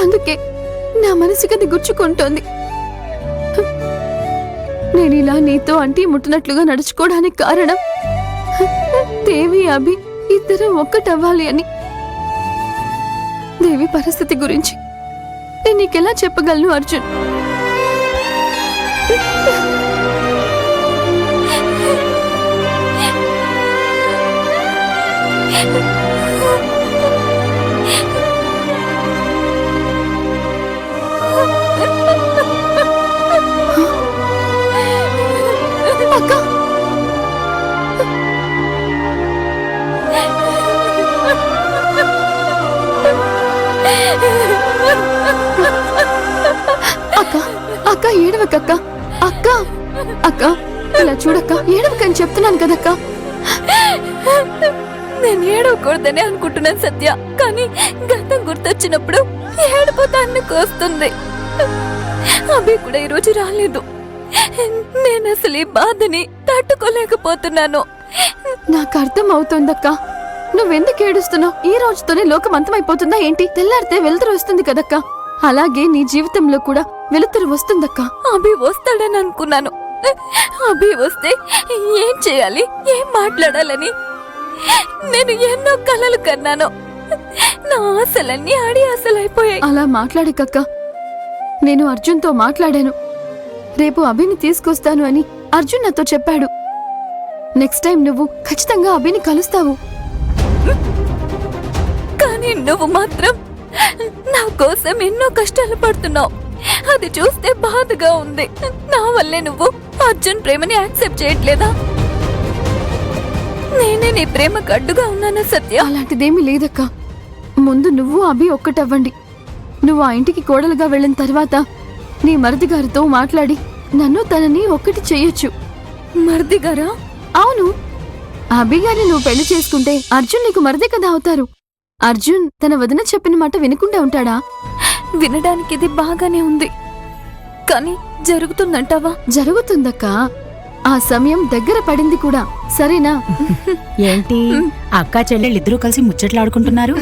అందుకే నా మనసుకది గుచ్చుకుంటోంది. నేనిలా నీతో అంటీ ముట్టినట్లుగా నడుచుకోవడానికి కారణం దేవి అభి ఇద్దరు ఒక్కటవ్వాలి అని. దేవి పరిస్థితి గురించి నేను నీకెలా చెప్పగలను అర్జున్? అక్క, అక్క, అక్క ఏడవకక్క. అక్క, అక్క ఇలా చూడక్క, ఏడవకని చెప్తున్నాను కదక్క. నేను ఏడవకూడదని అనుకుంటున్నాను సత్య, కానీ గతం గుర్తొచ్చినప్పుడు ఏడిపోతానికి వస్తుంది. అభి కూడా ఈరోజు రాలేదు. నేను అసలు ఈ బాధని తట్టుకోలేకపోతున్నాను. నాకు అర్థం అవుతోందక్క. నువ్వెందుకు ఏడుస్తున్నావు? ఈ రోజుతోనే లోకం అంతమైపోతుందా ఏంటి? తెల్లారితే వెలుతురు వస్తుంది కదక్క. అలాగే నీ జీవితంలో కూడా వెలుతురు వస్తుందక్క. అభి వస్తాడని అనుకున్నాను. అభి వస్తే ఏం చేయాలి, ఏం మాట్లాడాలని నేను ఎన్నో కలలు కన్నాను. నా ఆశలన్నీ ఆడి ఆశలైపోయాయి. అలా మాట్లాడకక్క. నేను అర్జున్తో మాట్లాడాను. రేపు అభిని తీసుకొస్తాను అని అర్జున్ నాతో చెప్పాడు. నెక్స్ట్ టైం నువ్వు ఖచ్చితంగా అభిని కలుస్తావు. కానీ నువ్వు మాత్రం నా కోసం ఎన్నో కష్టాలు పడుతున్నావు. అది చూస్తే బాధగా ఉంది. నా వల్లే నువ్వు అర్జున్ ప్రేమని యాక్సెప్ట్ చేయట్లేదా? నేనే నీ ప్రేమకు అడ్డుగా ఉన్నానా సత్య? అలాంటిదేమీ లేదక్క. ముందు నువ్వు అభి ఒక్కటవ్వండి. నువ్వు ఆ ఇంటికి కోడలుగా వెళ్ళిన తర్వాత నీ మరిది గారితో మాట్లాడి నన్ను తనని ఒక్కటి చెయ్యొచ్చు. మరిది గారా? అవును. అభి గారిని నువ్వు పెళ్లి చేసుకుంటే అర్జున్ నీకు మరిది కదా అవుతారు. అర్జున్ తన వదిన చెప్పిన మాట వినకుండా ఉంటాడా? వినడానికి ఇది బాగానే ఉంది, కానీ జరుగుతుందంటావా? జరుగుతుందక్క. ఆ సమయం దగ్గర పడింది కూడా. సరేనా? ఏంటి అక్కా చెల్లెళ్ళిద్దరూ కలిసి ముచ్చట్లాడుకుంటున్నారు?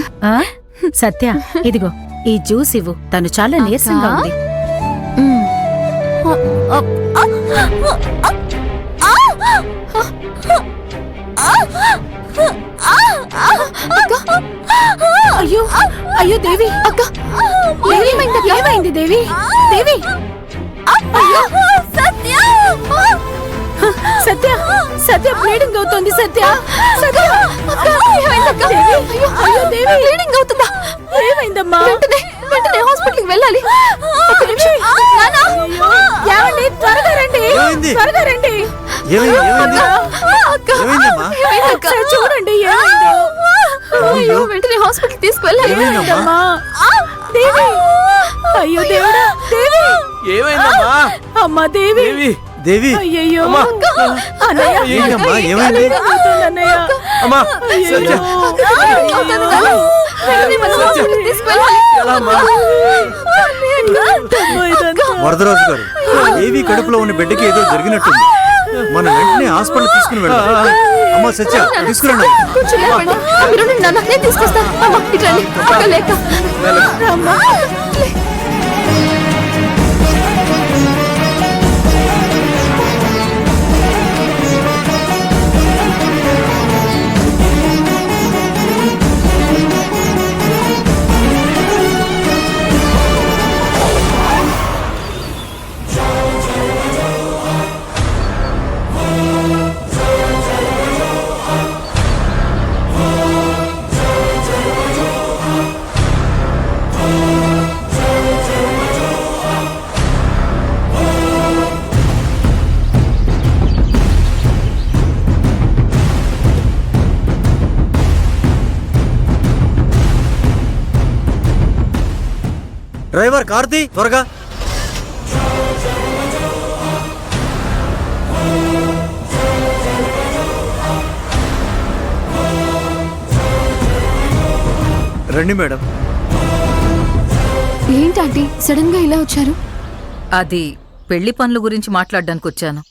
సత్య, ఇదిగో ఈ జ్యూస్ ఇవ్వు. తను చాలా నీరసంగా ఉంది. అయ్యో అయ్యో దేవి, అక్క ఏమైంది దేవి? దేవి, సత్య, సత్య బ్లీడింగ్ అవుతోంది. సత్య, సత్య, బ్లీడింగ్ అవుతుందా? ఏమైందమ్మా? వెంటనే హాస్పిటల్కి వెళ్ళాలి. ఒక్క నిమిషం. ఏమండి, త్వరగా రండి, త్వరగా రండి. ఒకసారి చూడండి ఏమైందో. అయ్యో, వెంటనే హాస్పిటల్ తీసుకువెళ్ళాలి. దేవి, అయ్యో దేవుడా, దేవి, ఏమైందమ్మా? అమ్మా దేవి, దేవి, అయ్యయ్యో అన్నయ్య, ఏమైంది? అన్నయ్య, అమ్మా, వెంటనే మన హాస్పిటల్ తీసుకువెళ్ళాలి. వరదరాజు గారు, దేవి కడుపులో ఉన్న బిడ్డకి ఏదో జరిగినట్టుంది. మనం వెంటనే హాస్పిటల్ తీసుకుని వెళ్దాం. అమ్మా సత్య, తీసుకురండి. కొంచెం లేపండి. మీరు ఉండండి నాన్న, నేను తీసుకొస్తాను. అమ్మా ఇటు రండి. అక్క లేక. అమ్మా. డ్రైవర్ కార్తీ, త్వరగా. రండి మేడం. ఏంటి ఆంటీ సడన్ గా ఇలా వచ్చారు? అది పెళ్లి పనుల గురించి మాట్లాడడానికి వచ్చాను.